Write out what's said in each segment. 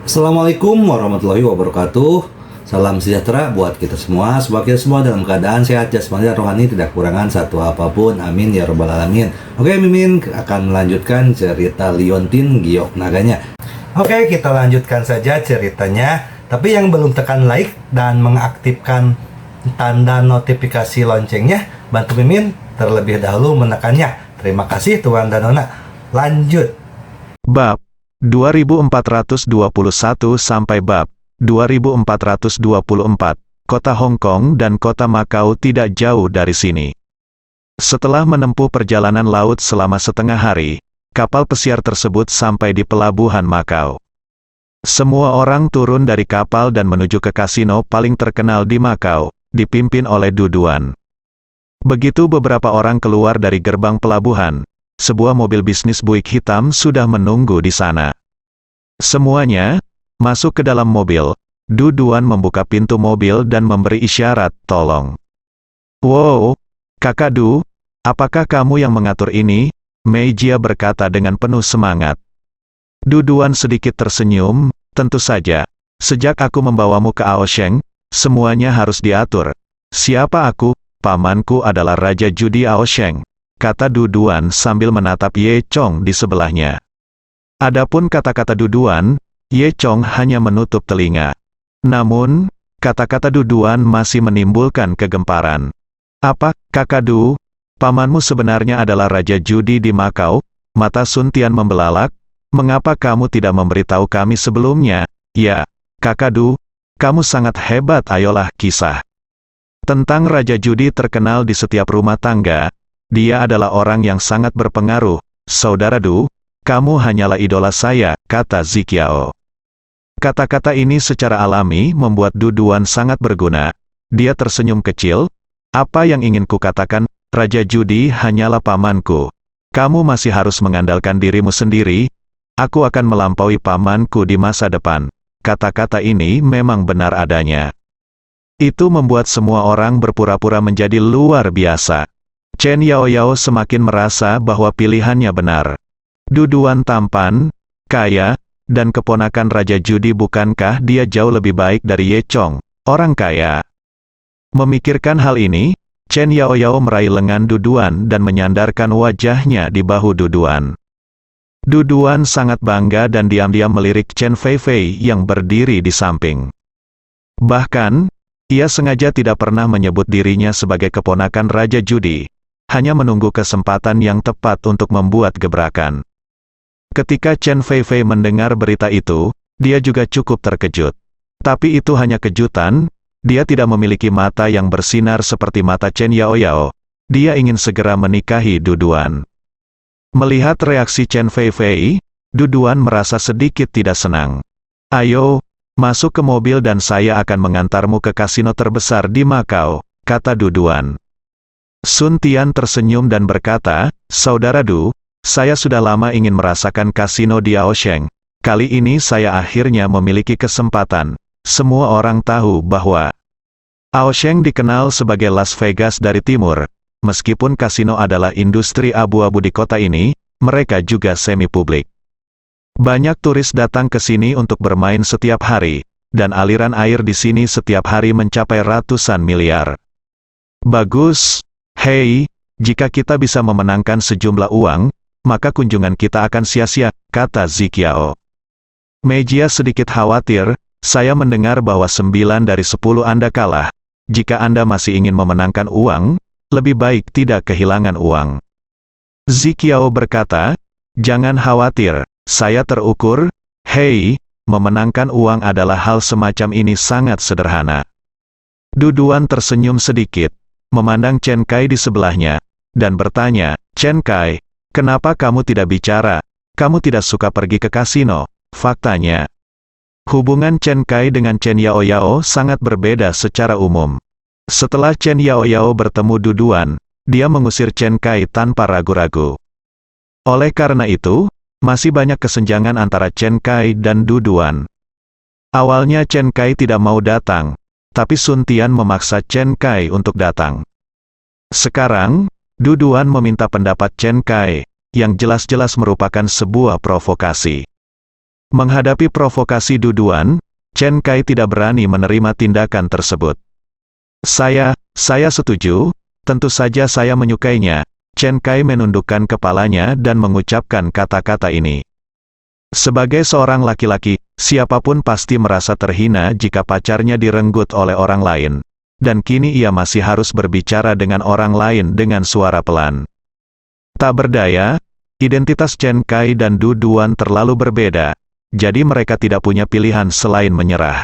Assalamualaikum warahmatullahi wabarakatuh. Salam sejahtera buat kita semua. Semoga kita semua dalam keadaan sehat jasmani dan rohani, tidak kekurangan satu apapun. Amin ya robbal alamin. Oke, Mimin akan melanjutkan cerita Liontin Giok Naganya. Oke, kita lanjutkan saja ceritanya. Tapi yang belum tekan like dan mengaktifkan tanda notifikasi loncengnya, bantu Mimin terlebih dahulu menekannya. Terima kasih Tuan dan Nona. Lanjut. Bab 2421 sampai bab 2424. Kota Hong Kong dan kota Makau tidak jauh dari sini. Setelah menempuh perjalanan laut selama setengah hari, kapal pesiar tersebut sampai di pelabuhan Makau. Semua orang turun dari kapal dan menuju ke kasino paling terkenal di Makau, dipimpin oleh Duduan. Begitu beberapa orang keluar dari gerbang pelabuhan, sebuah mobil bisnis Buick hitam sudah menunggu di sana. Semuanya masuk ke dalam mobil. Duduan membuka pintu mobil dan memberi isyarat, tolong. Wow, Kakak Du, apakah kamu yang mengatur ini? Meijia berkata dengan penuh semangat. Duduan sedikit tersenyum, tentu saja. Sejak aku membawamu ke Aosheng, semuanya harus diatur. Siapa aku? Pamanku adalah Raja Judi Aosheng, kata Duduan sambil menatap Ye Chong di sebelahnya. Adapun kata-kata Duduan, Ye Chong hanya menutup telinga. Namun, kata-kata Duduan masih menimbulkan kegemparan. Apa, Kakak Du? Pamanmu sebenarnya adalah Raja Judi di Makau? Mata Sun Tian membelalak. Mengapa kamu tidak memberitahu kami sebelumnya? Ya, Kakak Du, kamu sangat hebat. Ayolah, kisah tentang Raja Judi terkenal di setiap rumah tangga. Dia adalah orang yang sangat berpengaruh. Saudara Du, kamu hanyalah idola saya, kata Zikiao. Kata-kata ini secara alami membuat Duduan sangat berguna. Dia tersenyum kecil. Apa yang ingin kukatakan, Raja Judi hanyalah pamanku. Kamu masih harus mengandalkan dirimu sendiri. Aku akan melampaui pamanku di masa depan. Kata-kata ini memang benar adanya. Itu membuat semua orang berpura-pura menjadi luar biasa. Chen Yaoyao semakin merasa bahwa pilihannya benar. Duduan tampan, kaya, dan keponakan Raja Judi, bukankah dia jauh lebih baik dari Ye Chong, orang kaya? Memikirkan hal ini, Chen Yaoyao meraih lengan Duduan dan menyandarkan wajahnya di bahu Duduan. Duduan sangat bangga dan diam-diam melirik Chen Feifei yang berdiri di samping. Bahkan, ia sengaja tidak pernah menyebut dirinya sebagai keponakan Raja Judi, hanya menunggu kesempatan yang tepat untuk membuat gebrakan. Ketika Chen Feifei mendengar berita itu, dia juga cukup terkejut. Tapi itu hanya kejutan, dia tidak memiliki mata yang bersinar seperti mata Chen Yaoyao. Dia ingin segera menikahi Duduan. Melihat reaksi Chen Feifei, Duduan merasa sedikit tidak senang. Ayo, masuk ke mobil dan saya akan mengantarmu ke kasino terbesar di Makau, kata Duduan. Sun Tian tersenyum dan berkata, Saudara Du, saya sudah lama ingin merasakan kasino di Aosheng. Kali ini saya akhirnya memiliki kesempatan. Semua orang tahu bahwa Aosheng dikenal sebagai Las Vegas dari timur. Meskipun kasino adalah industri abu-abu di kota ini, mereka juga semi-publik. Banyak turis datang ke sini untuk bermain setiap hari, dan aliran air di sini setiap hari mencapai ratusan miliar. Bagus. Hei, jika kita bisa memenangkan sejumlah uang, maka kunjungan kita akan sia-sia, kata Zikiao. Meijia sedikit khawatir, saya mendengar bahwa 9 dari 10 Anda kalah. Jika Anda masih ingin memenangkan uang, lebih baik tidak kehilangan uang. Zikiao berkata, jangan khawatir, saya terukur. Hei, memenangkan uang adalah hal semacam ini sangat sederhana. Duduan tersenyum sedikit, memandang Chen Kai di sebelahnya, dan bertanya, Chen Kai, kenapa kamu tidak bicara? Kamu tidak suka pergi ke kasino. Faktanya, hubungan Chen Kai dengan Chen Yaoyao sangat berbeda secara umum. Setelah Chen Yaoyao bertemu Duduan, dia mengusir Chen Kai tanpa ragu-ragu. Oleh karena itu, masih banyak kesenjangan antara Chen Kai dan Duduan. Awalnya Chen Kai tidak mau datang, tapi Sun Tian memaksa Chen Kai untuk datang. Sekarang, Duduan meminta pendapat Chen Kai, yang jelas-jelas merupakan sebuah provokasi. Menghadapi provokasi Duduan, Chen Kai tidak berani menerima tindakan tersebut. Saya setuju, tentu saja saya menyukainya. Chen Kai menundukkan kepalanya dan mengucapkan kata-kata ini. Sebagai seorang laki-laki, siapapun pasti merasa terhina jika pacarnya direnggut oleh orang lain. Dan kini ia masih harus berbicara dengan orang lain dengan suara pelan. Tak berdaya, identitas Chen Kai dan Duduan terlalu berbeda, jadi mereka tidak punya pilihan selain menyerah.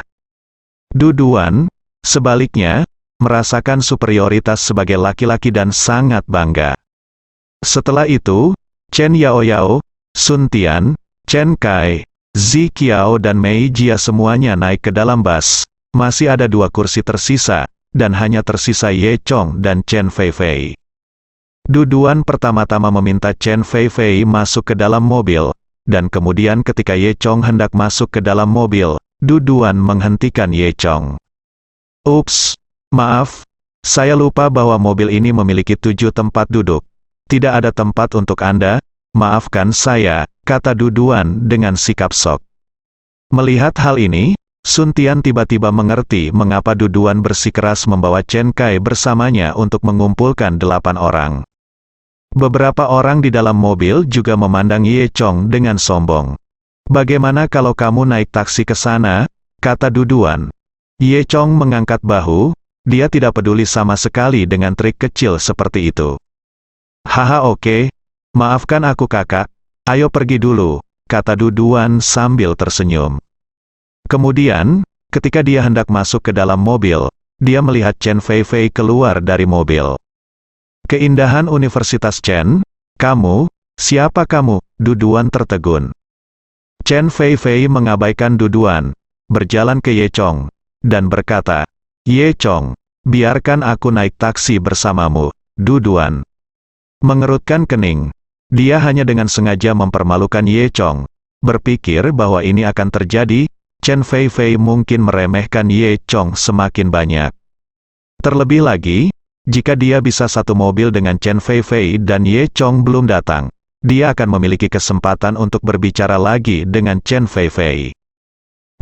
Duduan, sebaliknya, merasakan superioritas sebagai laki-laki dan sangat bangga. Setelah itu, Chen Yaoyao, Sun Tian, Chen Kai, Zi Qiao dan Mei Jia semuanya naik ke dalam bus. Masih ada 2 kursi tersisa, dan hanya tersisa Ye Chong dan Chen Feifei. Duduan pertama-tama meminta Chen Feifei masuk ke dalam mobil, dan kemudian ketika Ye Chong hendak masuk ke dalam mobil, Duduan menghentikan Ye Chong. Ups, maaf, saya lupa bahwa mobil ini memiliki 7 tempat duduk. Tidak ada tempat untuk Anda, maafkan saya, kata Duduan dengan sikap sok. Melihat hal ini, Sun Tian tiba-tiba mengerti mengapa Duduan bersikeras membawa Chen Kai bersamanya untuk mengumpulkan 8 orang. Beberapa orang di dalam mobil juga memandang Ye Chong dengan sombong. Bagaimana kalau kamu naik taksi ke sana, kata Duduan. Ye Chong mengangkat bahu, dia tidak peduli sama sekali dengan trik kecil seperti itu. Haha oke, maafkan aku kakak, ayo pergi dulu, kata Duduan sambil tersenyum. Kemudian, ketika dia hendak masuk ke dalam mobil, dia melihat Chen Feifei keluar dari mobil. Keindahan Universitas Chen, kamu, siapa kamu? Duduan tertegun. Chen Feifei mengabaikan Duduan, berjalan ke Ye Chong, dan berkata, Ye Chong, biarkan aku naik taksi bersamamu, Duduan. Mengerutkan kening, dia hanya dengan sengaja mempermalukan Ye Chong. Berpikir bahwa ini akan terjadi, Chen Feifei mungkin meremehkan Ye Chong semakin banyak. Terlebih lagi, jika dia bisa satu mobil dengan Chen Feifei dan Ye Chong belum datang, dia akan memiliki kesempatan untuk berbicara lagi dengan Chen Feifei.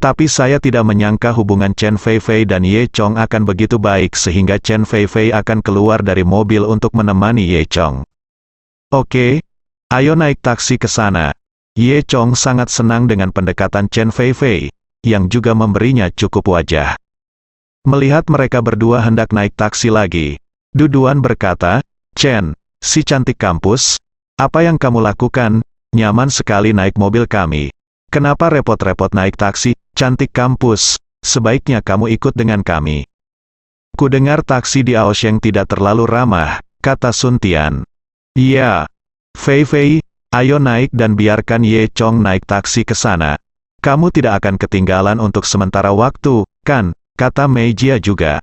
Tapi saya tidak menyangka hubungan Chen Feifei dan Ye Chong akan begitu baik sehingga Chen Feifei akan keluar dari mobil untuk menemani Ye Chong. Oke, ayo naik taksi ke sana. Ye Chong sangat senang dengan pendekatan Chen Feifei, yang juga memberinya cukup wajah. Melihat mereka berdua hendak naik taksi lagi, Duduan berkata, Chen, si cantik kampus, apa yang kamu lakukan? Nyaman sekali naik mobil kami. Kenapa repot-repot naik taksi, cantik kampus? Sebaiknya kamu ikut dengan kami. Kudengar taksi di Aosheng tidak terlalu ramah, kata Sun Tian. Iya, Feifei, ayo naik dan biarkan Ye Chong naik taksi ke sana. Kamu tidak akan ketinggalan untuk sementara waktu, kan? Kata Mei Jia juga.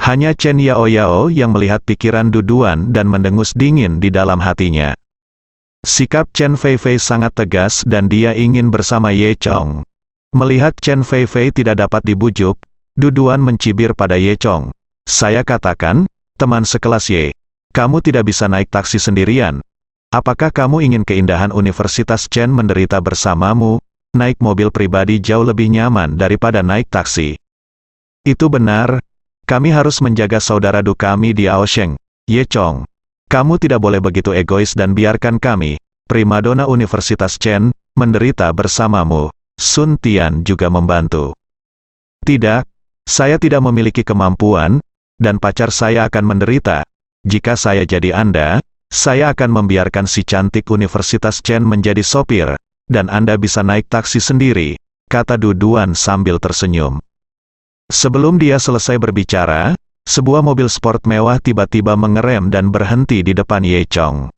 Hanya Chen Yaoyao yang melihat pikiran Duduan dan mendengus dingin di dalam hatinya. Sikap Chen Feifei sangat tegas dan dia ingin bersama Ye Chong. Melihat Chen Feifei tidak dapat dibujuk, Duduan mencibir pada Ye Chong. Saya katakan, teman sekelas Ye, kamu tidak bisa naik taksi sendirian. Apakah kamu ingin keindahan Universitas Chen menderita bersamamu? Naik mobil pribadi jauh lebih nyaman daripada naik taksi. Itu benar. Kami harus menjaga saudara Du kami di Aosheng, Ye Chong. Kamu tidak boleh begitu egois dan biarkan kami, primadona Universitas Chen, menderita bersamamu. Sun Tian juga membantu. Tidak, saya tidak memiliki kemampuan, dan pacar saya akan menderita. Jika saya jadi Anda, saya akan membiarkan si cantik Universitas Chen menjadi sopir, dan Anda bisa naik taksi sendiri, kata Duduan sambil tersenyum. Sebelum dia selesai berbicara, sebuah mobil sport mewah tiba-tiba mengerem dan berhenti di depan Ye Chong.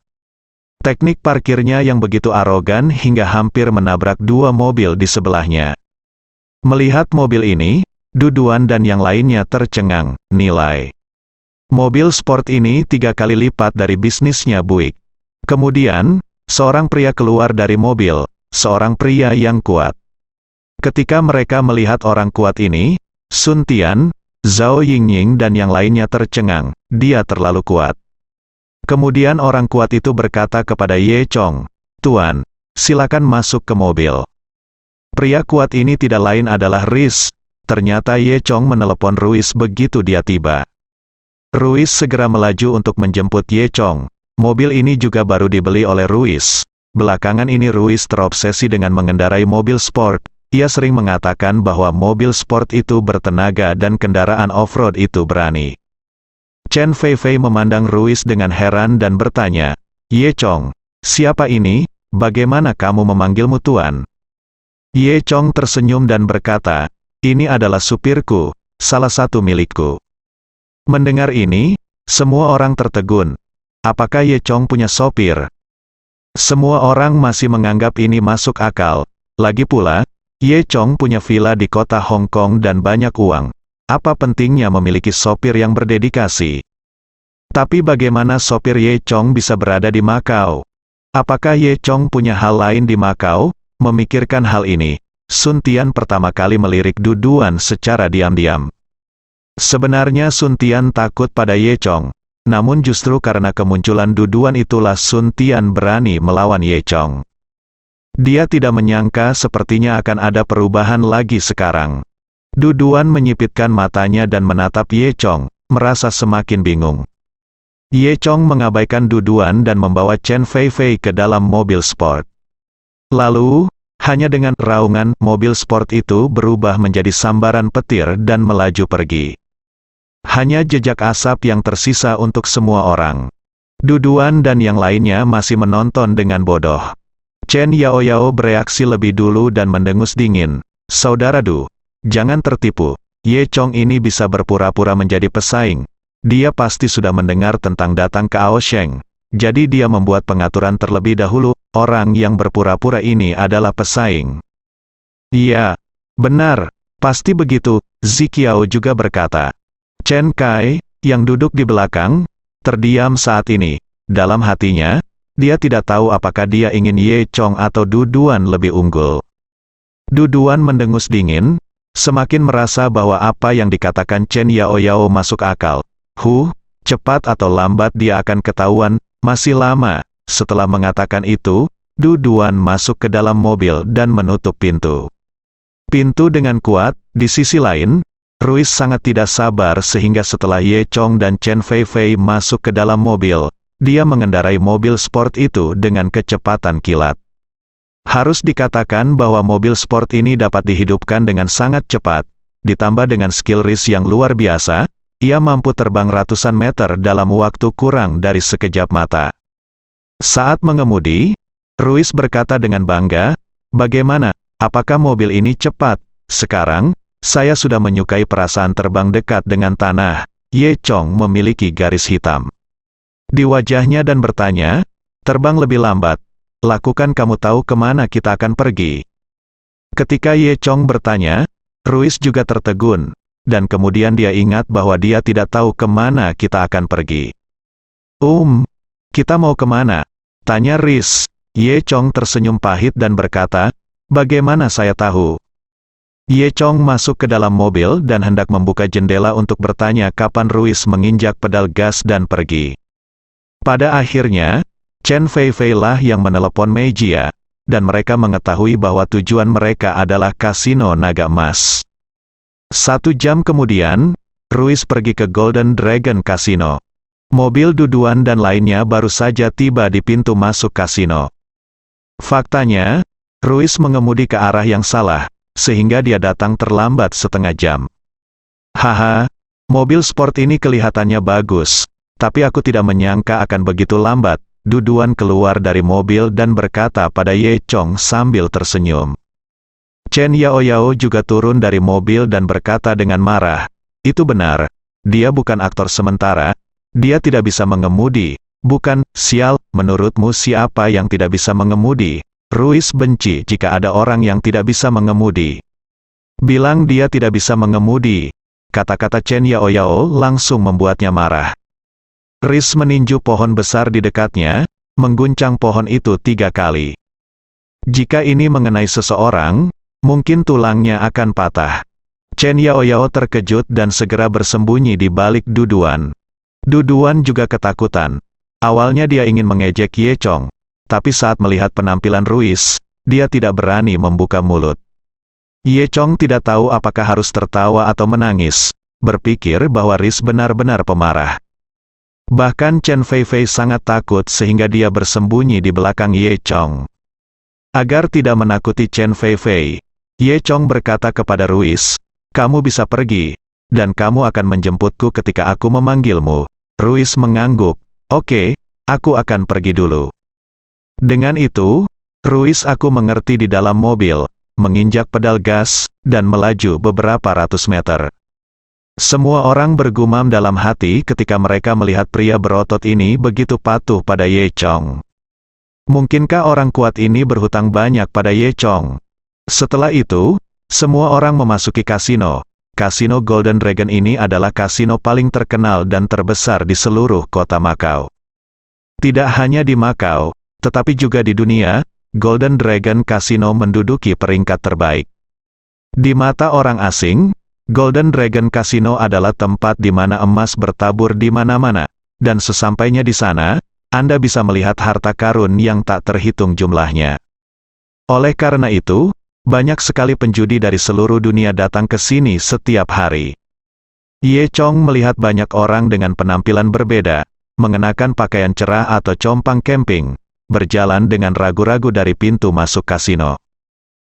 Teknik parkirnya yang begitu arogan hingga hampir menabrak 2 mobil di sebelahnya. Melihat mobil ini, Duduan dan yang lainnya tercengang, nilai. Mobil sport ini 3 kali lipat dari bisnisnya Buick. Kemudian, seorang pria keluar dari mobil, seorang pria yang kuat. Ketika mereka melihat orang kuat ini, Sun Tian, Zhao Yingying dan yang lainnya tercengang, dia terlalu kuat. Kemudian orang kuat itu berkata kepada Ye Chong, Tuan, silakan masuk ke mobil. Pria kuat ini tidak lain adalah Riz. Ternyata Ye Chong menelepon Ruiz begitu dia tiba. Ruiz segera melaju untuk menjemput Ye Chong. Mobil ini juga baru dibeli oleh Ruiz. Belakangan ini Ruiz terobsesi dengan mengendarai mobil sport. Ia sering mengatakan bahwa mobil sport itu bertenaga dan kendaraan off-road itu berani. Chen Feifei memandang Ruiz dengan heran dan bertanya, "Ye Chong, siapa ini? Bagaimana kamu memanggilmu Tuan?" Ye Chong tersenyum dan berkata, "Ini adalah supirku, salah satu milikku." Mendengar ini, semua orang tertegun. Apakah Ye Chong punya sopir? Semua orang masih menganggap ini masuk akal. Lagi pula, Ye Chong punya villa di kota Hong Kong dan banyak uang. Apa pentingnya memiliki sopir yang berdedikasi? Tapi bagaimana sopir Ye Chong bisa berada di Makau? Apakah Ye Chong punya hal lain di Makau? Memikirkan hal ini, Sun Tian pertama kali melirik Du Duan secara diam-diam. Sebenarnya Sun Tian takut pada Ye Chong, namun justru karena kemunculan Du Duan itulah Sun Tian berani melawan Ye Chong. Dia tidak menyangka sepertinya akan ada perubahan lagi sekarang. Du Duan menyipitkan matanya dan menatap Ye Chong, merasa semakin bingung. Ye Chong mengabaikan Du Duan dan membawa Chen Feifei ke dalam mobil sport. Lalu, hanya dengan raungan, mobil sport itu berubah menjadi sambaran petir dan melaju pergi. Hanya jejak asap yang tersisa untuk semua orang. Du Duan dan yang lainnya masih menonton dengan bodoh. Chen Yaoyao bereaksi lebih dulu dan mendengus dingin. "Saudara Du, jangan tertipu. Ye Chong ini bisa berpura-pura menjadi pesaing. Dia pasti sudah mendengar tentang datang ke Aosheng. Jadi dia membuat pengaturan terlebih dahulu, orang yang berpura-pura ini adalah pesaing." "Iya, benar, pasti begitu," Ziqiao juga berkata. Chen Kai, yang duduk di belakang, terdiam saat ini. Dalam hatinya, dia tidak tahu apakah dia ingin Ye Chong atau Du Duan lebih unggul. Du Duan mendengus dingin, semakin merasa bahwa apa yang dikatakan Chen Yaoyao masuk akal. Cepat atau lambat dia akan ketahuan, masih lama. Setelah mengatakan itu, Du Duan masuk ke dalam mobil dan menutup pintu. Pintu dengan kuat. Di sisi lain, Ruiz sangat tidak sabar sehingga setelah Ye Chong dan Chen Feifei masuk ke dalam mobil, dia mengendarai mobil sport itu dengan kecepatan kilat. Harus dikatakan bahwa mobil sport ini dapat dihidupkan dengan sangat cepat, ditambah dengan skill Ruiz yang luar biasa, ia mampu terbang ratusan meter dalam waktu kurang dari sekejap mata. Saat mengemudi, Ruiz berkata dengan bangga, "Bagaimana, apakah mobil ini cepat? Sekarang, saya sudah menyukai perasaan terbang dekat dengan tanah." Ye Chong memiliki garis hitam di wajahnya dan bertanya, "Terbang lebih lambat. Lakukan, kamu tahu kemana kita akan pergi?" Ketika Ye Chong bertanya, Ruiz juga tertegun, dan kemudian dia ingat bahwa dia tidak tahu kemana kita akan pergi. Kita mau kemana?" tanya Ruiz. Ye Chong tersenyum pahit dan berkata, "Bagaimana saya tahu?" Ye Chong masuk ke dalam mobil dan hendak membuka jendela untuk bertanya kapan Ruiz menginjak pedal gas dan pergi. Pada akhirnya, Chen Feifei lah yang menelepon Mei Jia, dan mereka mengetahui bahwa tujuan mereka adalah kasino naga emas. 1 jam kemudian, Ruiz pergi ke Golden Dragon Casino. Mobil Du Duan dan lainnya baru saja tiba di pintu masuk kasino. Faktanya, Ruiz mengemudi ke arah yang salah, sehingga dia datang terlambat setengah jam. "Haha, mobil sport ini kelihatannya bagus, tapi aku tidak menyangka akan begitu lambat." Du Duan keluar dari mobil dan berkata pada Ye Chong sambil tersenyum. Chen Yaoyao juga turun dari mobil dan berkata dengan marah, "Itu benar, dia bukan aktor sementara, dia tidak bisa mengemudi." "Bukan, sial, menurutmu siapa yang tidak bisa mengemudi?" Ruiz benci jika ada orang yang tidak bisa mengemudi. "Bilang dia tidak bisa mengemudi." Kata-kata Chen Yaoyao langsung membuatnya marah. Ruiz meninju pohon besar di dekatnya, mengguncang pohon itu 3 kali. Jika ini mengenai seseorang, mungkin tulangnya akan patah. Chen Yaoyao terkejut dan segera bersembunyi di balik Du Duan. Du Duan juga ketakutan. Awalnya dia ingin mengejek Ye Chong, tapi saat melihat penampilan Ruiz, dia tidak berani membuka mulut. Ye Chong tidak tahu apakah harus tertawa atau menangis, berpikir bahwa Riz benar-benar pemarah. Bahkan Chen Feifei sangat takut sehingga dia bersembunyi di belakang Ye Chong. Agar tidak menakuti Chen Feifei, Ye Chong berkata kepada Ruiz, "Kamu bisa pergi, dan kamu akan menjemputku ketika aku memanggilmu." Ruiz mengangguk, "Oke, aku akan pergi dulu." Dengan itu, Ruiz aku mengerti di dalam mobil, menginjak pedal gas, dan melaju beberapa ratus meter. Semua orang bergumam dalam hati ketika mereka melihat pria berotot ini begitu patuh pada Ye Chong. Mungkinkah orang kuat ini berhutang banyak pada Ye Chong? Setelah itu, semua orang memasuki kasino. Kasino Golden Dragon ini adalah kasino paling terkenal dan terbesar di seluruh kota Makau. Tidak hanya di Makau, tetapi juga di dunia, Golden Dragon Casino menduduki peringkat terbaik. Di mata orang asing, Golden Dragon Casino adalah tempat di mana emas bertabur di mana-mana, dan sesampainya di sana, Anda bisa melihat harta karun yang tak terhitung jumlahnya. Oleh karena itu, banyak sekali penjudi dari seluruh dunia datang ke sini setiap hari. Ye Chong melihat banyak orang dengan penampilan berbeda, mengenakan pakaian cerah atau compang camping, berjalan dengan ragu-ragu dari pintu masuk kasino.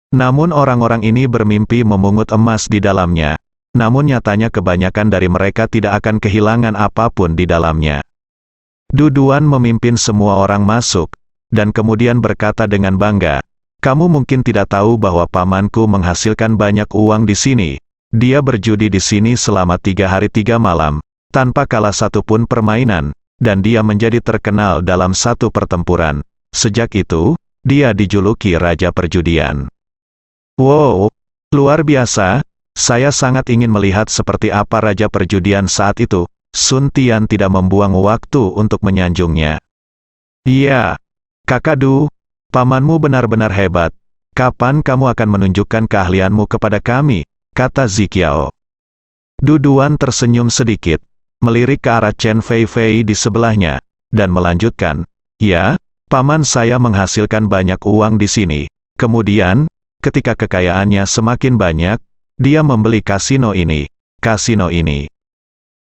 Namun orang-orang ini bermimpi memungut emas di dalamnya. Namun nyatanya kebanyakan dari mereka tidak akan kehilangan apapun di dalamnya. Du Duan memimpin semua orang masuk, dan kemudian berkata dengan bangga, "Kamu mungkin tidak tahu bahwa pamanku menghasilkan banyak uang di sini. Dia berjudi di sini selama 3 hari 3 malam, tanpa kalah satu pun permainan, dan dia menjadi terkenal dalam satu pertempuran. Sejak itu, dia dijuluki Raja Perjudian." Wow, luar biasa, saya sangat ingin melihat seperti apa Raja Perjudian saat itu. Sun Tian tidak membuang waktu untuk menyanjungnya. "Iya, Kakak Du, pamanmu benar-benar hebat. Kapan kamu akan menunjukkan keahlianmu kepada kami?" kata Ziqiao. Du Duan tersenyum sedikit, melirik ke arah Chen Feifei di sebelahnya, dan melanjutkan, "Ya, paman saya menghasilkan banyak uang di sini. Kemudian, ketika kekayaannya semakin banyak, dia membeli kasino ini, kasino ini.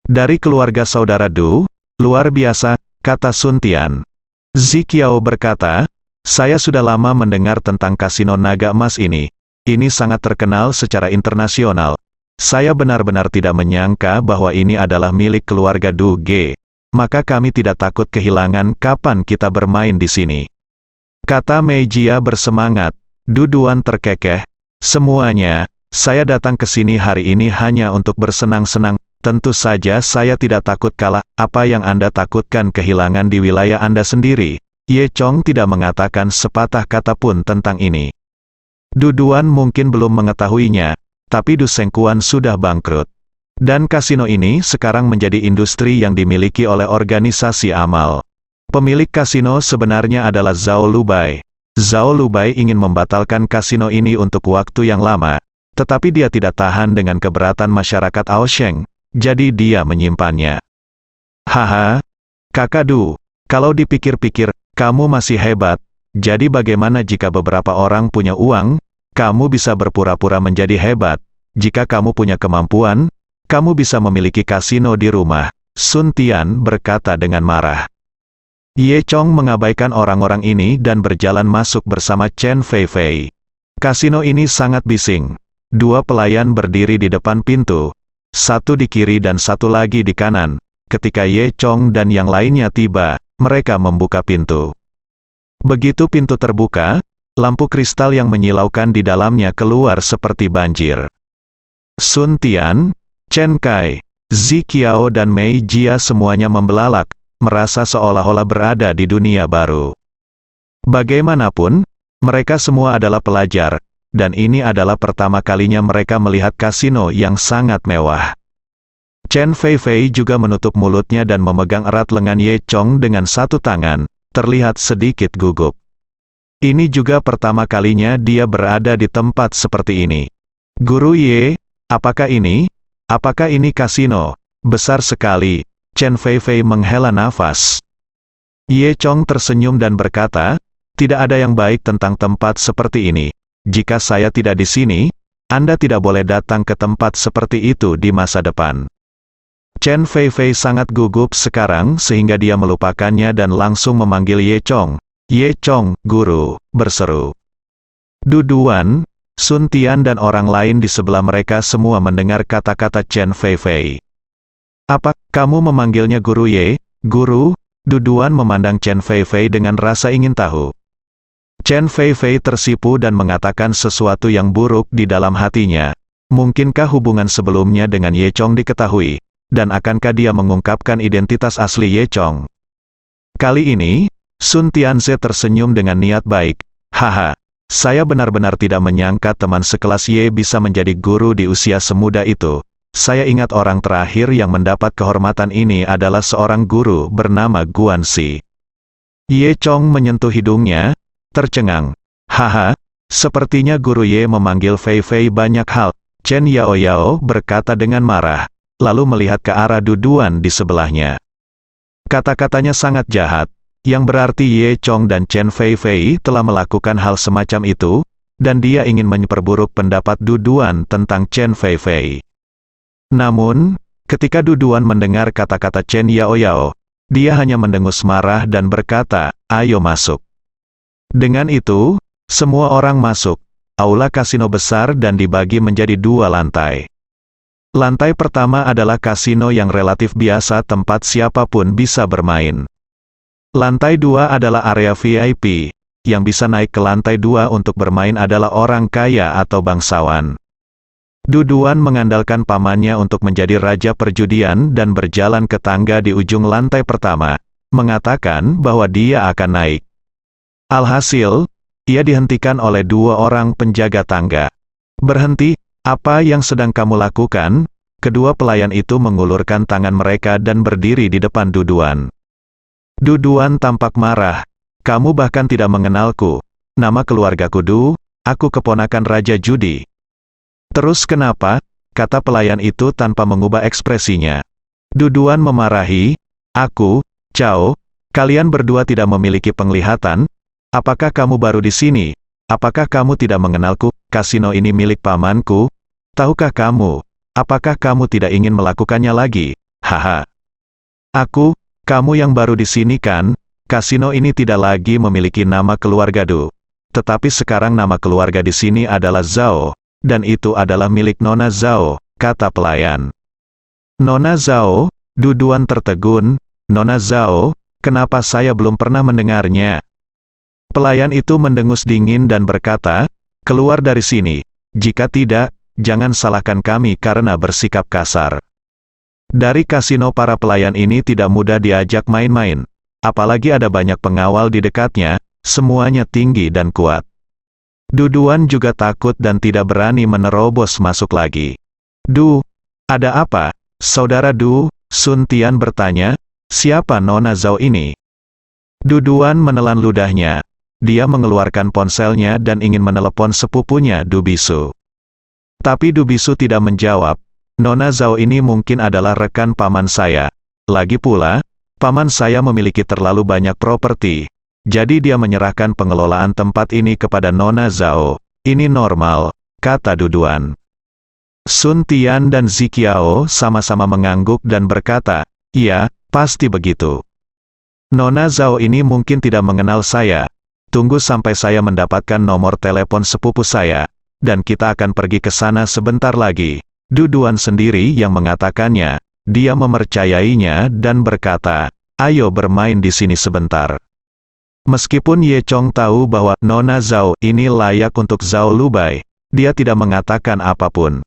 Dari keluarga saudara Du, luar biasa," kata Sun Tian. Ziqiao berkata, "Saya sudah lama mendengar tentang kasino naga emas ini. Ini sangat terkenal secara internasional. Saya benar-benar tidak menyangka bahwa ini adalah milik keluarga Du Ge. Maka kami tidak takut kehilangan kapan kita bermain di sini." Kata Mei Jia bersemangat. Du Duan terkekeh, "Semuanya, saya datang ke sini hari ini hanya untuk bersenang-senang. Tentu saja saya tidak takut kalah. Apa yang Anda takutkan kehilangan di wilayah Anda sendiri?" Ye Chong tidak mengatakan sepatah kata pun tentang ini. Du Duan mungkin belum mengetahuinya, tapi Du Sengkuan sudah bangkrut. Dan kasino ini sekarang menjadi industri yang dimiliki oleh organisasi amal. Pemilik kasino sebenarnya adalah Zhao Lubai. Zhao Lubai ingin membatalkan kasino ini untuk waktu yang lama, tetapi dia tidak tahan dengan keberatan masyarakat Aosheng, jadi dia menyimpannya. "Haha, Kakak Du, kalau dipikir-pikir, kamu masih hebat. Jadi bagaimana jika beberapa orang punya uang, kamu bisa berpura-pura menjadi hebat. Jika kamu punya kemampuan, kamu bisa memiliki kasino di rumah," Sun Tian berkata dengan marah. Ye Chong mengabaikan orang-orang ini dan berjalan masuk bersama Chen Feifei. Kasino ini sangat bising. 2 pelayan berdiri di depan pintu, satu di kiri dan satu lagi di kanan. Ketika Ye Chong dan yang lainnya tiba, mereka membuka pintu. Begitu pintu terbuka, lampu kristal yang menyilaukan di dalamnya keluar seperti banjir. Sun Tian, Chen Kai, Ziqiao dan Mei Jia semuanya membelalak, merasa seolah-olah berada di dunia baru. Bagaimanapun, mereka semua adalah pelajar, dan ini adalah pertama kalinya mereka melihat kasino yang sangat mewah. Chen Feifei juga menutup mulutnya dan memegang erat lengan Ye Chong dengan satu tangan, terlihat sedikit gugup. Ini juga pertama kalinya dia berada di tempat seperti ini. "Guru Ye, apakah ini? Apakah ini kasino? Besar sekali." Chen Feifei menghela nafas. Ye Chong tersenyum dan berkata, "Tidak ada yang baik tentang tempat seperti ini. Jika saya tidak di sini, Anda tidak boleh datang ke tempat seperti itu di masa depan. Chen Feifei sangat gugup sekarang sehingga dia melupakannya dan langsung memanggil Ye Chong. Ye Chong, guru, berseru. Du Duan, Sun Tian dan orang lain di sebelah mereka semua mendengar kata-kata Chen Feifei. Apa, kamu memanggilnya guru Ye? Guru? Du Duan memandang Chen Feifei dengan rasa ingin tahu. Chen Feifei tersipu dan mengatakan sesuatu yang buruk di dalam hatinya. Mungkinkah hubungan sebelumnya dengan Ye Chong diketahui? Dan akankah dia mengungkapkan identitas asli Ye Chong? Kali ini, Sun Tianze tersenyum dengan niat baik. Haha, saya benar-benar tidak menyangka teman sekelas Ye bisa menjadi guru di usia semuda itu. Saya ingat orang terakhir yang mendapat kehormatan ini adalah seorang guru bernama Guan Si. Ye Chong menyentuh hidungnya, tercengang. Haha, sepertinya guru Ye memanggil Fei Fei banyak hal. Chen Yao Yao berkata dengan marah, lalu melihat ke arah Du Duan di sebelahnya. Kata-katanya sangat jahat, yang berarti Ye Chong dan Chen Fei Fei telah melakukan hal semacam itu, dan dia ingin memperburuk pendapat Du Duan tentang Chen Fei Fei. Namun, ketika Du Duan mendengar kata-kata Chen Yao Yao, dia hanya mendengus marah dan berkata, ayo masuk. Dengan itu, semua orang masuk. Aula kasino besar dan dibagi menjadi 2 lantai. Lantai pertama adalah kasino yang relatif biasa tempat siapapun bisa bermain. Lantai 2 adalah area VIP, yang bisa naik ke lantai 2 untuk bermain adalah orang kaya atau bangsawan. Du Duan mengandalkan pamannya untuk menjadi raja perjudian dan berjalan ke tangga di ujung lantai pertama, mengatakan bahwa dia akan naik. Alhasil, ia dihentikan oleh 2 orang penjaga tangga. Berhenti, apa yang sedang kamu lakukan? Kedua pelayan itu mengulurkan tangan mereka dan berdiri di depan Du Duan. Du Duan tampak marah. Kamu bahkan tidak mengenalku. Nama keluargaku Du, aku keponakan Raja Judi. Terus kenapa? Kata pelayan itu tanpa mengubah ekspresinya. Du Duan memarahi, aku, Cao, kalian berdua tidak memiliki penglihatan? Apakah kamu baru di sini? Apakah kamu tidak mengenalku? Kasino ini milik pamanku. Tahukah kamu? Apakah kamu tidak ingin melakukannya lagi? Haha. Kamu yang baru di sini kan? Kasino ini tidak lagi memiliki nama keluarga Du. Tetapi sekarang nama keluarga di sini adalah Zhao, dan itu adalah milik Nona Zhao, kata pelayan. Nona Zhao? Du Duan tertegun. Nona Zhao? Kenapa saya belum pernah mendengarnya? Pelayan itu mendengus dingin dan berkata, keluar dari sini. Jika tidak, jangan salahkan kami karena bersikap kasar. Dari kasino para pelayan ini tidak mudah diajak main-main. Apalagi ada banyak pengawal di dekatnya, semuanya tinggi dan kuat. Du Duan juga takut dan tidak berani menerobos masuk lagi. Du, ada apa? Saudara Du, Sun Tian bertanya, siapa Nona Zhao ini? Du Duan menelan ludahnya. Dia mengeluarkan ponselnya dan ingin menelepon sepupunya Du Bisu. Tapi Du Bisu tidak menjawab. Nona Zhao ini mungkin adalah rekan paman saya. Lagi pula, paman saya memiliki terlalu banyak properti. Jadi dia menyerahkan pengelolaan tempat ini kepada Nona Zhao. Ini normal, kata Du Duan. Sun Tian dan Ziqiao sama-sama mengangguk dan berkata, iya, pasti begitu. Nona Zhao ini mungkin tidak mengenal saya. Tunggu sampai saya mendapatkan nomor telepon sepupu saya, dan kita akan pergi ke sana sebentar lagi. Du Duan sendiri yang mengatakannya. Dia mempercayainya dan berkata, ayo bermain di sini sebentar. Meskipun Ye Chong tahu bahwa Nona Zhao ini layak untuk Zhao Lubai, dia tidak mengatakan apapun.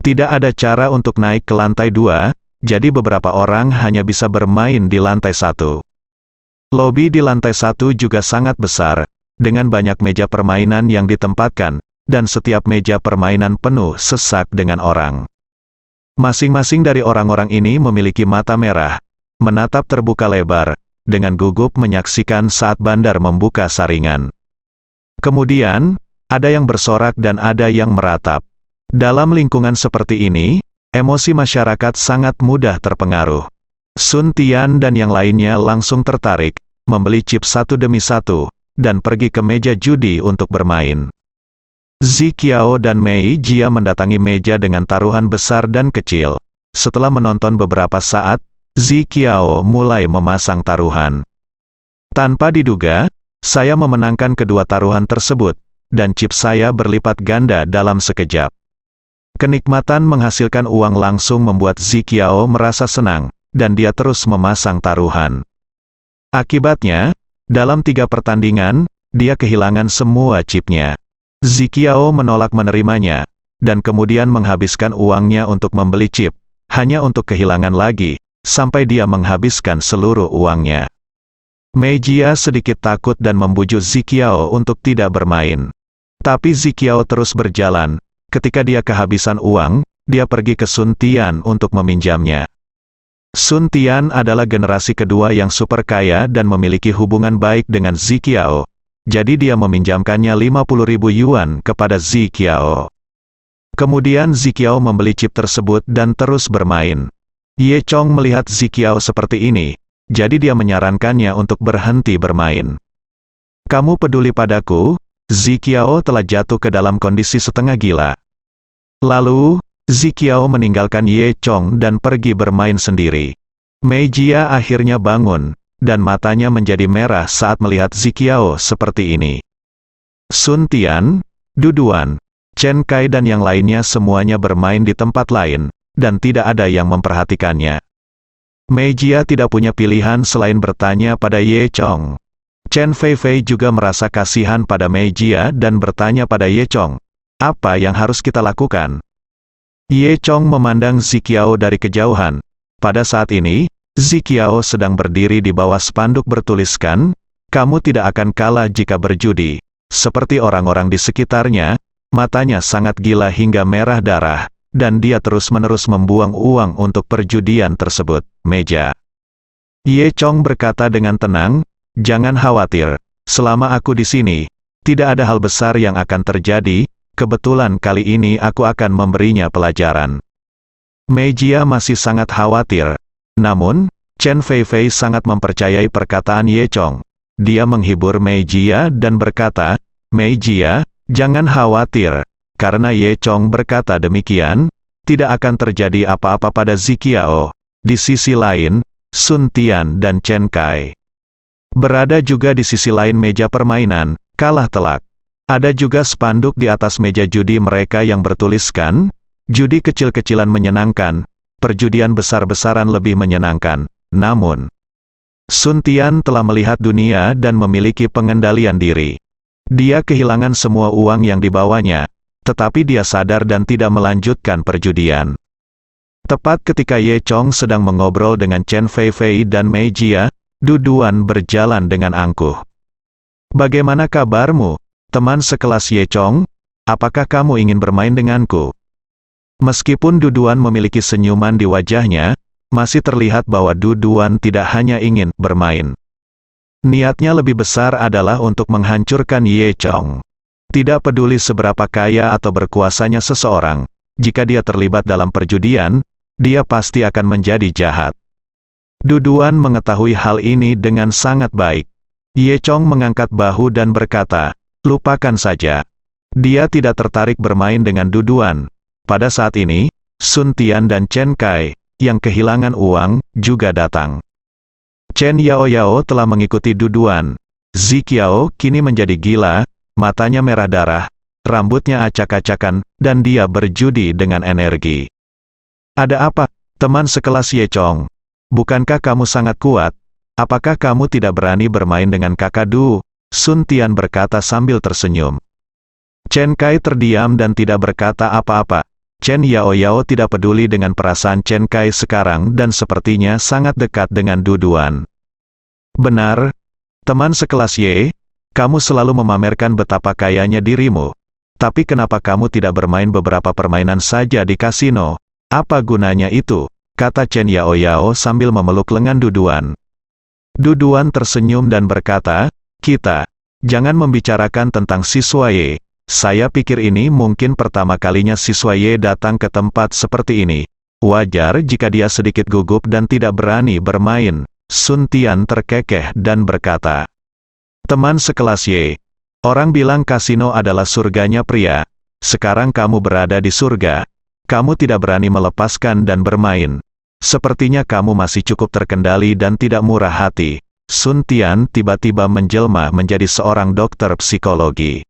Tidak ada cara untuk naik ke lantai 2, jadi beberapa orang hanya bisa bermain di lantai 1. Lobi di lantai 1 juga sangat besar, dengan banyak meja permainan yang ditempatkan, dan setiap meja permainan penuh sesak dengan orang. Masing-masing dari orang-orang ini memiliki mata merah, menatap terbuka lebar, dengan gugup menyaksikan saat bandar membuka saringan. Kemudian, ada yang bersorak dan ada yang meratap. Dalam lingkungan seperti ini, emosi masyarakat sangat mudah terpengaruh. Sun Tian dan yang lainnya langsung tertarik, membeli chip satu demi satu, dan pergi ke meja judi untuk bermain. Ziqiao dan Mei Jia mendatangi meja dengan taruhan besar dan kecil. Setelah menonton beberapa saat, Ziqiao mulai memasang taruhan. Tanpa diduga, saya memenangkan kedua taruhan tersebut, dan chip saya berlipat ganda dalam sekejap. Kenikmatan menghasilkan uang langsung membuat Ziqiao merasa senang, dan dia terus memasang taruhan. Akibatnya, dalam 3 pertandingan, dia kehilangan semua chipnya. Ziqiao menolak menerimanya, dan kemudian menghabiskan uangnya untuk membeli chip, hanya untuk kehilangan lagi, sampai dia menghabiskan seluruh uangnya. Mei Jia sedikit takut dan membujuk Ziqiao untuk tidak bermain. Tapi Ziqiao terus berjalan. Ketika dia kehabisan uang, dia pergi ke Sun Tian untuk meminjamnya. Sun Tian adalah generasi kedua yang super kaya dan memiliki hubungan baik dengan Ziqiao. Jadi dia meminjamkannya 50.000 yuan kepada Ziqiao. Kemudian Ziqiao membeli chip tersebut dan terus bermain. Ye Chong melihat Ziqiao seperti ini, jadi dia menyarankannya untuk berhenti bermain. Kamu peduli padaku? Ziqiao telah jatuh ke dalam kondisi setengah gila. Lalu, Ziqiao meninggalkan Ye Chong dan pergi bermain sendiri. Mei Jia akhirnya bangun, dan matanya menjadi merah saat melihat Ziqiao seperti ini. Sun Tian, Du Duan, Chen Kai dan yang lainnya semuanya bermain di tempat lain, dan tidak ada yang memperhatikannya. Mei Jia tidak punya pilihan selain bertanya pada Ye Chong. Chen Feifei juga merasa kasihan pada Mei Jia dan bertanya pada Ye Chong, apa yang harus kita lakukan? Ye Chong memandang Ziqiao dari kejauhan. Pada saat ini, Ziqiao sedang berdiri di bawah spanduk bertuliskan, kamu tidak akan kalah jika berjudi. Seperti orang-orang di sekitarnya, matanya sangat gila hingga merah darah, dan dia terus-menerus membuang uang untuk perjudian tersebut. Meja. Ye Chong berkata dengan tenang, jangan khawatir, selama aku di sini, tidak ada hal besar yang akan terjadi, kebetulan kali ini aku akan memberinya pelajaran. Mei Jia masih sangat khawatir. Namun, Chen Feifei sangat mempercayai perkataan Ye Chong. Dia menghibur Mei Jia dan berkata, Mei Jia, jangan khawatir. Karena Ye Chong berkata demikian, tidak akan terjadi apa-apa pada Ziqiao. Di sisi lain, Sun Tian dan Chen Kai berada juga di sisi lain meja permainan, kalah telak. Ada juga spanduk di atas meja judi mereka yang bertuliskan, judi kecil-kecilan menyenangkan, perjudian besar-besaran lebih menyenangkan. Namun, Sun Tian telah melihat dunia dan memiliki pengendalian diri. Dia kehilangan semua uang yang dibawanya, tetapi dia sadar dan tidak melanjutkan perjudian. Tepat ketika Ye Chong sedang mengobrol dengan Chen Feifei dan Mei Jia, Du Duan berjalan dengan angkuh. Bagaimana kabarmu, teman sekelas Ye Chong? Apakah kamu ingin bermain denganku? Meskipun Du Duan memiliki senyuman di wajahnya, masih terlihat bahwa Du Duan tidak hanya ingin bermain. Niatnya lebih besar adalah untuk menghancurkan Ye Chong. Tidak peduli seberapa kaya atau berkuasanya seseorang, jika dia terlibat dalam perjudian, dia pasti akan menjadi jahat. Du Duan mengetahui hal ini dengan sangat baik. Ye Chong mengangkat bahu dan berkata, lupakan saja. Dia tidak tertarik bermain dengan Du Duan. Pada saat ini, Sun Tian dan Chen Kai, yang kehilangan uang, juga datang. Chen Yaoyao telah mengikuti Du Duan. Ziqiao kini menjadi gila, matanya merah darah, rambutnya acak-acakan, dan dia berjudi dengan energi. Ada apa, teman sekelas Ye Chong? Bukankah kamu sangat kuat? Apakah kamu tidak berani bermain dengan kakak Du? Sun Tian berkata sambil tersenyum. Chen Kai terdiam dan tidak berkata apa-apa. Chen Yaoyao tidak peduli dengan perasaan Chen Kai sekarang dan sepertinya sangat dekat dengan Du Duan. Benar, teman sekelas Ye, kamu selalu memamerkan betapa kayanya dirimu. Tapi kenapa kamu tidak bermain beberapa permainan saja di kasino? Apa gunanya itu? Kata Chen Yaoyao sambil memeluk lengan Du Duan. Du Duan tersenyum dan berkata, kita, jangan membicarakan tentang siswa Ye. Saya pikir ini mungkin pertama kalinya siswa Ye datang ke tempat seperti ini. Wajar jika dia sedikit gugup dan tidak berani bermain. Sun Tian terkekeh dan berkata, teman sekelas Ye, Orang bilang kasino adalah surganya pria. Sekarang kamu berada di surga. Kamu tidak berani melepaskan dan bermain. Sepertinya kamu masih cukup terkendali dan tidak murah hati. Sun Tian tiba-tiba menjelma menjadi seorang dokter psikologi.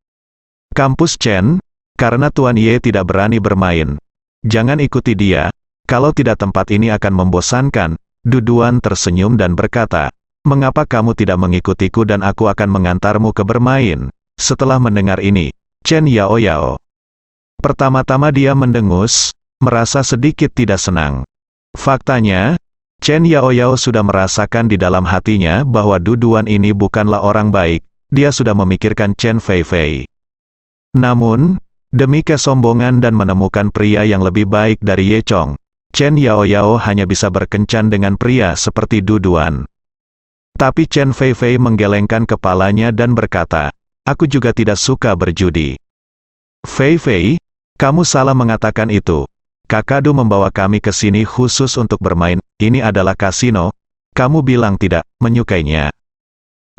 Kampus Chen, karena Tuan Ye tidak berani bermain. Jangan ikuti dia, kalau tidak tempat ini akan membosankan. Du Duan tersenyum dan berkata, mengapa kamu tidak mengikutiku dan aku akan mengantarmu ke bermain? Setelah mendengar ini, Chen Yaoyao. Pertama-tama dia mendengus, merasa sedikit tidak senang. Faktanya, Chen Yaoyao sudah merasakan di dalam hatinya bahwa Du Duan ini bukanlah orang baik, dia sudah memikirkan Chen Feifei. Namun, demi kesombongan dan menemukan pria yang lebih baik dari Ye Chong, Chen Yaoyao hanya bisa berkencan dengan pria seperti Du Duan. Tapi Chen Feifei menggelengkan kepalanya dan berkata, aku juga tidak suka berjudi. Feifei, kamu salah mengatakan itu. Kakadu membawa kami ke sini khusus untuk bermain, ini adalah kasino. Kamu bilang tidak menyukainya.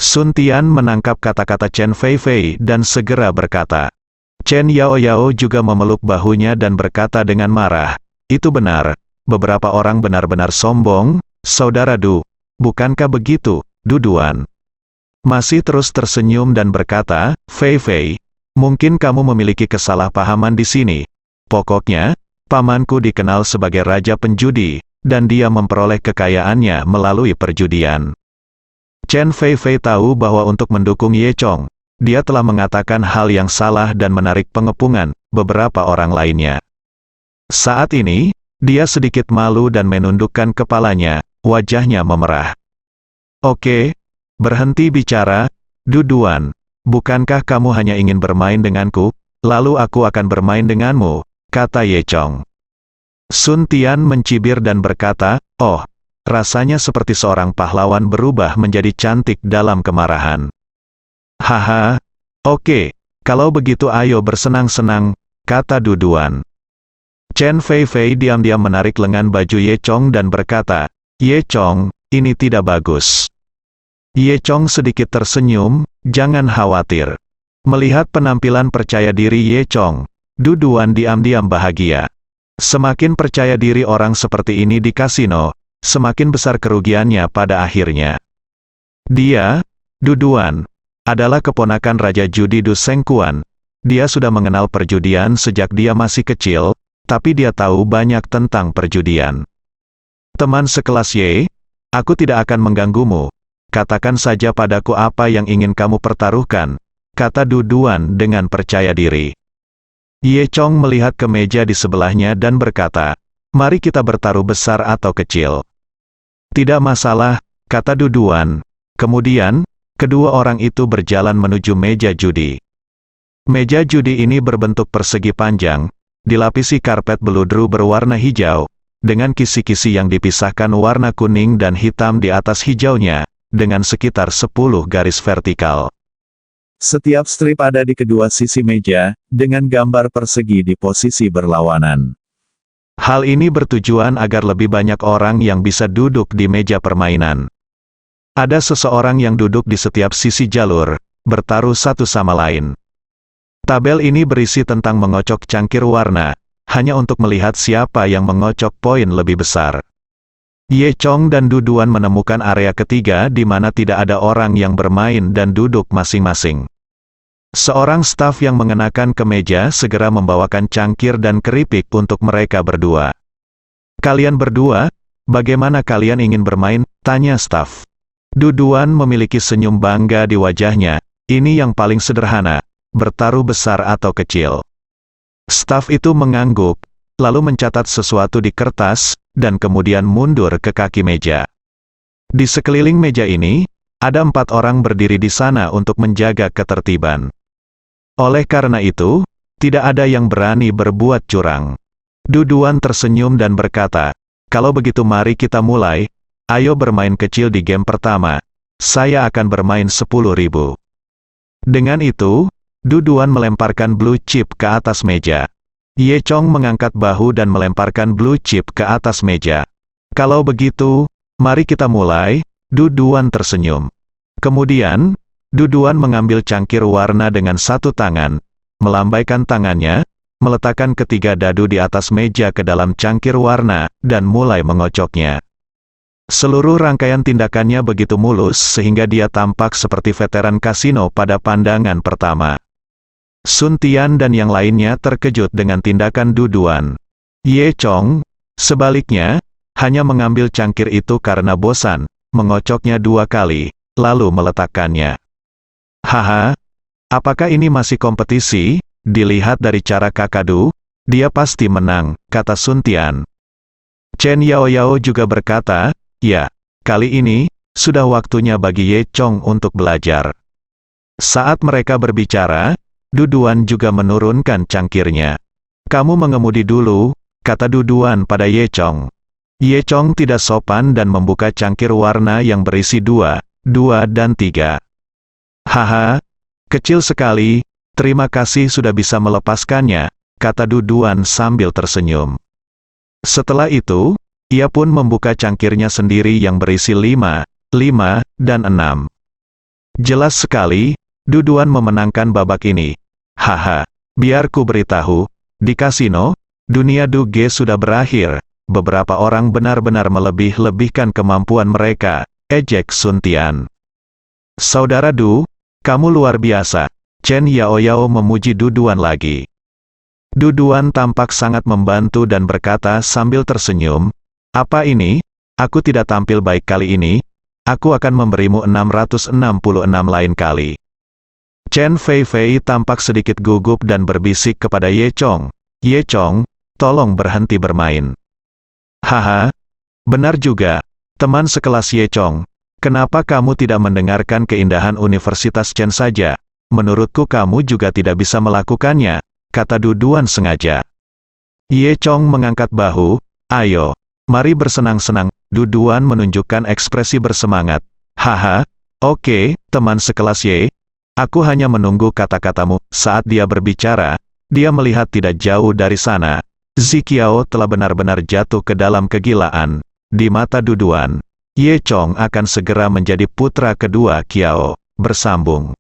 Sun Tian menangkap kata-kata Chen Feifei dan segera berkata. Chen Yaoyao juga memeluk bahunya dan berkata dengan marah, itu benar, beberapa orang benar-benar sombong, saudara Du. Bukankah begitu, Du Duan? Masih terus tersenyum dan berkata, Feifei, mungkin kamu memiliki kesalahpahaman di sini. Pokoknya, pamanku dikenal sebagai raja penjudi, dan dia memperoleh kekayaannya melalui perjudian. Chen Feifei tahu bahwa untuk mendukung Ye Chong, dia telah mengatakan hal yang salah dan menarik pengepungan beberapa orang lainnya. Saat ini, dia sedikit malu dan menundukkan kepalanya, wajahnya memerah. Oke, berhenti bicara, Du Duan. Bukankah kamu hanya ingin bermain denganku, lalu aku akan bermain denganmu, kata Ye Chong. Sun Tian mencibir dan berkata, oh, rasanya seperti seorang pahlawan berubah menjadi cantik dalam kemarahan. Haha, oke, kalau begitu ayo bersenang-senang, kata Du Duan. Chen Feifei diam-diam menarik lengan baju Ye Chong dan berkata, Ye Chong, ini tidak bagus. Ye Chong sedikit tersenyum, jangan khawatir. Melihat penampilan percaya diri Ye Chong, Du Duan diam-diam bahagia. Semakin percaya diri orang seperti ini di kasino, semakin besar kerugiannya pada akhirnya. Dia, Du Duan, adalah keponakan Raja Judi Du Sengkuan. Dia sudah mengenal perjudian sejak dia masih kecil, tapi dia tahu banyak tentang perjudian. Teman sekelas Ye, aku tidak akan mengganggumu. Katakan saja padaku apa yang ingin kamu pertaruhkan, kata Du Duan dengan percaya diri. Ye Chong melihat ke meja di sebelahnya dan berkata, mari kita bertaruh besar atau kecil. Tidak masalah, kata Du Duan. Kemudian, kedua orang itu berjalan menuju meja judi. Meja judi ini berbentuk persegi panjang, dilapisi karpet beludru berwarna hijau, dengan kisi-kisi yang dipisahkan warna kuning dan hitam di atas hijaunya, dengan sekitar 10 garis vertikal. Setiap strip ada di kedua sisi meja, dengan gambar persegi di posisi berlawanan. Hal ini bertujuan agar lebih banyak orang yang bisa duduk di meja permainan. Ada seseorang yang duduk di setiap sisi jalur, bertaruh satu sama lain. Tabel ini berisi tentang mengocok cangkir warna, hanya untuk melihat siapa yang mengocok poin lebih besar. Ye Chong dan Du Duan menemukan area ketiga di mana tidak ada orang yang bermain dan duduk masing-masing. Seorang staf yang mengenakan kemeja segera membawakan cangkir dan keripik untuk mereka berdua. Kalian berdua, bagaimana kalian ingin bermain? Tanya staf. Du Duan memiliki senyum bangga di wajahnya, ini yang paling sederhana, bertaruh besar atau kecil. Staf itu mengangguk, lalu mencatat sesuatu di kertas, dan kemudian mundur ke kaki meja. Di sekeliling meja ini, ada 4 orang berdiri di sana untuk menjaga ketertiban. Oleh karena itu, tidak ada yang berani berbuat curang. Du Duan tersenyum dan berkata, kalau begitu mari kita mulai, ayo bermain kecil di game pertama, saya akan bermain 10.000. Dengan itu, Du Duan melemparkan blue chip ke atas meja. Ye Chong mengangkat bahu dan melemparkan blue chip ke atas meja. Kalau begitu, mari kita mulai, Du Duan tersenyum. Kemudian, Duduan mengambil cangkir warna dengan satu tangan, melambaikan tangannya, meletakkan ketiga dadu di atas meja ke dalam cangkir warna, dan mulai mengocoknya. Seluruh rangkaian tindakannya begitu mulus sehingga dia tampak seperti veteran kasino pada pandangan pertama. Sun Tian dan yang lainnya terkejut dengan tindakan Duduan. Ye Chong, sebaliknya, hanya mengambil cangkir itu karena bosan, mengocoknya 2 kali, lalu meletakkannya. Haha, apakah ini masih kompetisi? Dilihat dari cara Kakadu, dia pasti menang, kata Sun Tian. Chen Yaoyao juga berkata, ya, kali ini, sudah waktunya bagi Ye Chong untuk belajar. Saat mereka berbicara, Duduan juga menurunkan cangkirnya. Kamu mengemudi dulu, kata Duduan pada Ye Chong. Ye Chong tidak sopan dan membuka cangkir warna yang berisi 2, dan 3. Haha, kecil sekali, terima kasih sudah bisa melepaskannya, kata Duduan sambil tersenyum. Setelah itu, ia pun membuka cangkirnya sendiri yang berisi 5, dan 6. Jelas sekali, Duduan memenangkan babak ini. Haha, biar ku beritahu, di kasino, dunia duge sudah berakhir, beberapa orang benar-benar melebih-lebihkan kemampuan mereka, ejek Sun Tian. Saudara Du, kamu luar biasa, Chen Yaoyao memuji Duduan lagi. Duduan tampak sangat membantu dan berkata sambil tersenyum, apa ini? Aku tidak tampil baik kali ini, aku akan memberimu 666 lain kali. Chen Fei tampak sedikit gugup dan berbisik kepada Ye Chong. Ye Chong, tolong berhenti bermain. Haha, benar juga, teman sekelas Ye Chong. Kenapa kamu tidak mendengarkan keindahan Universitas Chen saja? Menurutku kamu juga tidak bisa melakukannya, kata Duduan sengaja. Ye Chong mengangkat bahu, ayo, mari bersenang-senang. Duduan menunjukkan ekspresi bersemangat. Haha, oke, teman sekelas Ye. Aku hanya menunggu kata-katamu. Saat dia berbicara, dia melihat tidak jauh dari sana. Ziqiao telah benar-benar jatuh ke dalam kegilaan. Di mata Duduan, Ye Chong akan segera menjadi putra kedua Qiao. Bersambung.